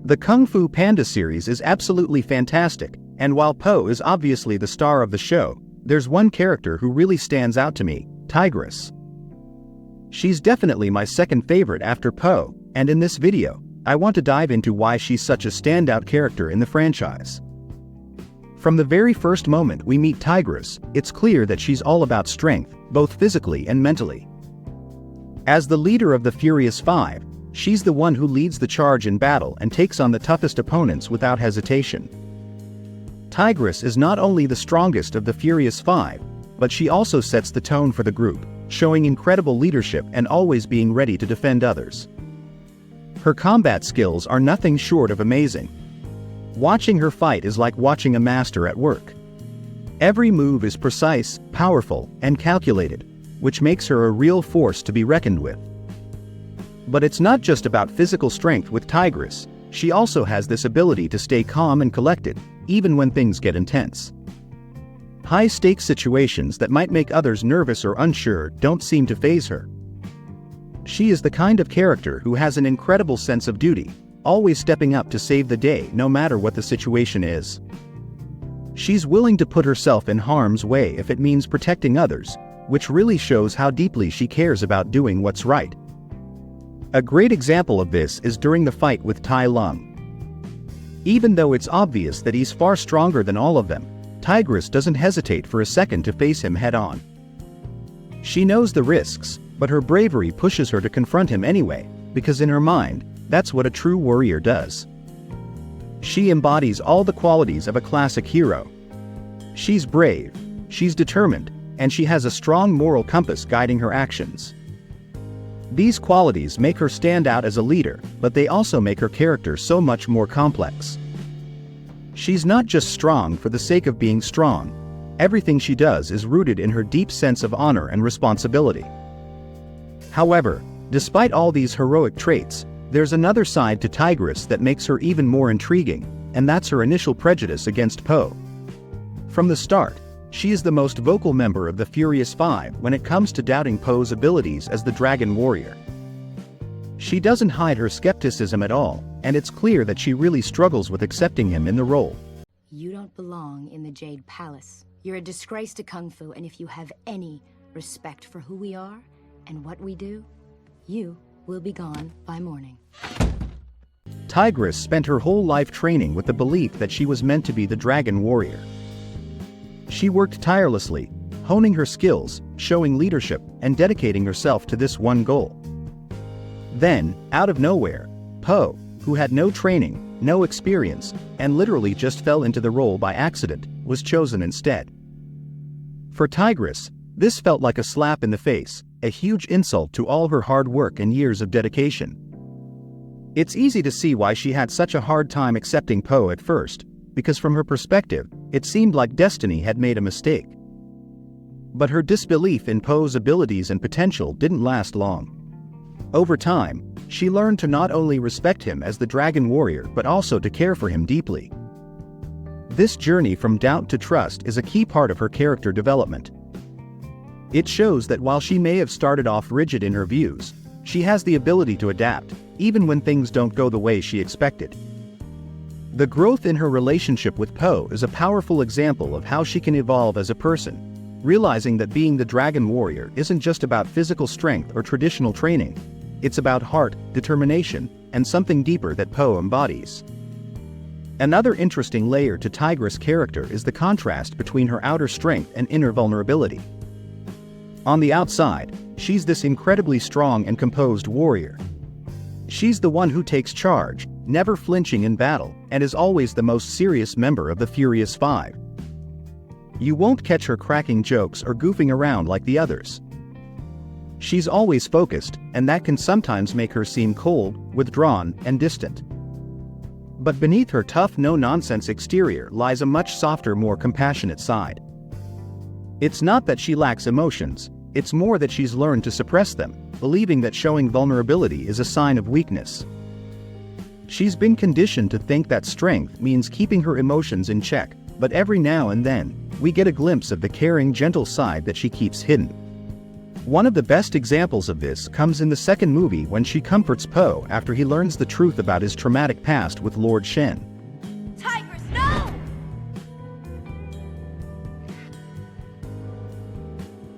The Kung Fu Panda series is absolutely fantastic, and while Po is obviously the star of the show, there's one character who really stands out to me, Tigress. She's definitely my second favorite after Po, and in this video, I want to dive into why she's such a standout character in the franchise. From the very first moment we meet Tigress, it's clear that she's all about strength, both physically and mentally. As the leader of the Furious Five, she's the one who leads the charge in battle and takes on the toughest opponents without hesitation. Tigress is not only the strongest of the Furious Five, but she also sets the tone for the group, showing incredible leadership and always being ready to defend others. Her combat skills are nothing short of amazing. Watching her fight is like watching a master at work. Every move is precise, powerful, and calculated, which makes her a real force to be reckoned with. But it's not just about physical strength with Tigress, she also has this ability to stay calm and collected, even when things get intense. High-stakes situations that might make others nervous or unsure don't seem to faze her. She is the kind of character who has an incredible sense of duty, always stepping up to save the day no matter what the situation is. She's willing to put herself in harm's way if it means protecting others, which really shows how deeply she cares about doing what's right. A great example of this is during the fight with Tai Lung. Even though it's obvious that he's far stronger than all of them, Tigress doesn't hesitate for a second to face him head-on. She knows the risks, but her bravery pushes her to confront him anyway, because in her mind, that's what a true warrior does. She embodies all the qualities of a classic hero. She's brave, she's determined, and she has a strong moral compass guiding her actions. These qualities make her stand out as a leader, but they also make her character so much more complex. She's not just strong for the sake of being strong. Everything she does is rooted in her deep sense of honor and responsibility. However, despite all these heroic traits, there's another side to Tigress that makes her even more intriguing, and that's her initial prejudice against Po. From the start, she is the most vocal member of the Furious Five when it comes to doubting Po's abilities as the Dragon Warrior. She doesn't hide her skepticism at all, and it's clear that she really struggles with accepting him in the role. You don't belong in the Jade Palace. You're a disgrace to Kung Fu, and if you have any respect for who we are and what we do, you will be gone by morning. Tigress spent her whole life training with the belief that she was meant to be the Dragon Warrior. She worked tirelessly, honing her skills, showing leadership, and dedicating herself to this one goal. Then, out of nowhere, Po, who had no training, no experience, and literally just fell into the role by accident, was chosen instead. For Tigress, this felt like a slap in the face, a huge insult to all her hard work and years of dedication. It's easy to see why she had such a hard time accepting Po at first, because from her perspective, it seemed like destiny had made a mistake. But her disbelief in Po's abilities and potential didn't last long. Over time, she learned to not only respect him as the Dragon Warrior but also to care for him deeply. This journey from doubt to trust is a key part of her character development. It shows that while she may have started off rigid in her views, she has the ability to adapt, even when things don't go the way she expected. The growth in her relationship with Po is a powerful example of how she can evolve as a person, realizing that being the Dragon Warrior isn't just about physical strength or traditional training. It's about heart, determination, and something deeper that Po embodies. Another interesting layer to Tigress' character is the contrast between her outer strength and inner vulnerability. On the outside, she's this incredibly strong and composed warrior. She's the one who takes charge, never flinching in battle, and is always the most serious member of the Furious Five. You won't catch her cracking jokes or goofing around like the others. She's always focused, and that can sometimes make her seem cold, withdrawn, and distant. But beneath her tough, no-nonsense exterior lies a much softer, more compassionate side. It's not that she lacks emotions, it's more that she's learned to suppress them, believing that showing vulnerability is a sign of weakness. She's been conditioned to think that strength means keeping her emotions in check, but every now and then, we get a glimpse of the caring, gentle side that she keeps hidden. One of the best examples of this comes in the second movie when she comforts Po after he learns the truth about his traumatic past with Lord Shen. Tigress, no!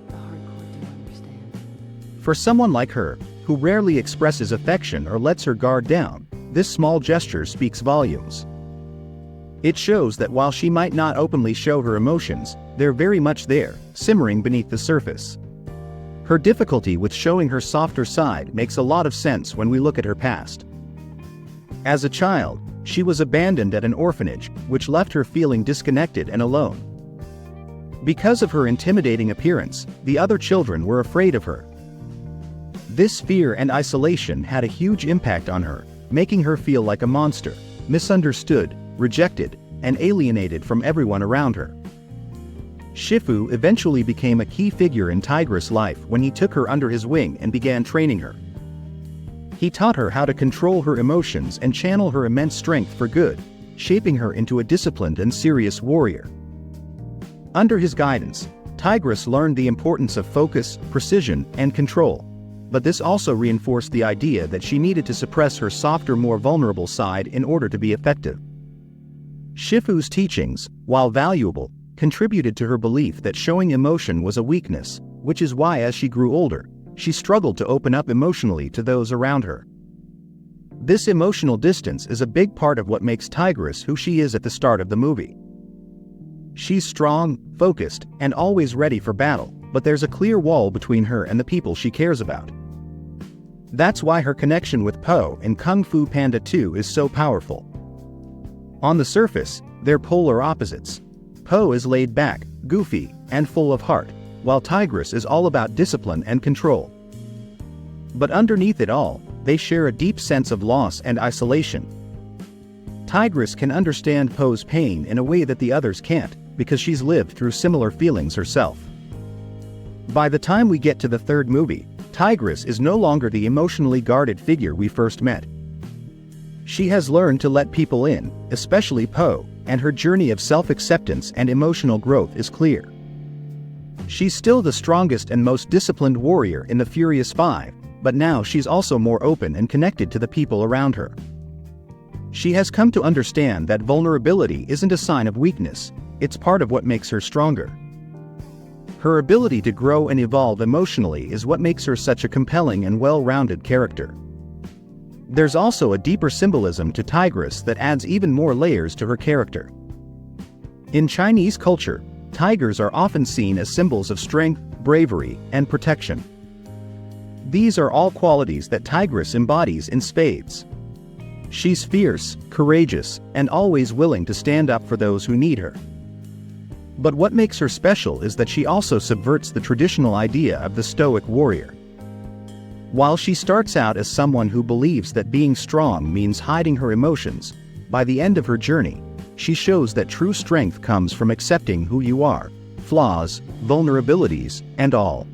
The hardcore do understand. For someone like her, who rarely expresses affection or lets her guard down, this small gesture speaks volumes. It shows that while she might not openly show her emotions, they're very much there, simmering beneath the surface. Her difficulty with showing her softer side makes a lot of sense when we look at her past. As a child, she was abandoned at an orphanage, which left her feeling disconnected and alone. Because of her intimidating appearance, the other children were afraid of her. This fear and isolation had a huge impact on her, making her feel like a monster, misunderstood, rejected, and alienated from everyone around her. Shifu eventually became a key figure in Tigress' life when he took her under his wing and began training her. He taught her how to control her emotions and channel her immense strength for good, shaping her into a disciplined and serious warrior. Under his guidance, Tigress learned the importance of focus, precision, and control, but this also reinforced the idea that she needed to suppress her softer, more vulnerable side in order to be effective. Shifu's teachings, while valuable, contributed to her belief that showing emotion was a weakness, which is why as she grew older, she struggled to open up emotionally to those around her. This emotional distance is a big part of what makes Tigress who she is at the start of the movie. She's strong, focused, and always ready for battle, but there's a clear wall between her and the people she cares about. That's why her connection with Po in Kung Fu Panda 2 is so powerful. On the surface, they're polar opposites. Po is laid back, goofy, and full of heart, while Tigress is all about discipline and control. But underneath it all, they share a deep sense of loss and isolation. Tigress can understand Po's pain in a way that the others can't, because she's lived through similar feelings herself. By the time we get to the third movie, Tigress is no longer the emotionally guarded figure we first met. She has learned to let people in, especially Po, and her journey of self-acceptance and emotional growth is clear. She's still the strongest and most disciplined warrior in the Furious Five, but now she's also more open and connected to the people around her. She has come to understand that vulnerability isn't a sign of weakness, it's part of what makes her stronger. Her ability to grow and evolve emotionally is what makes her such a compelling and well-rounded character. There's also a deeper symbolism to Tigress that adds even more layers to her character. In Chinese culture, tigers are often seen as symbols of strength, bravery, and protection. These are all qualities that Tigress embodies in spades. She's fierce, courageous, and always willing to stand up for those who need her. But what makes her special is that she also subverts the traditional idea of the stoic warrior. While she starts out as someone who believes that being strong means hiding her emotions, by the end of her journey, she shows that true strength comes from accepting who you are, flaws, vulnerabilities, and all.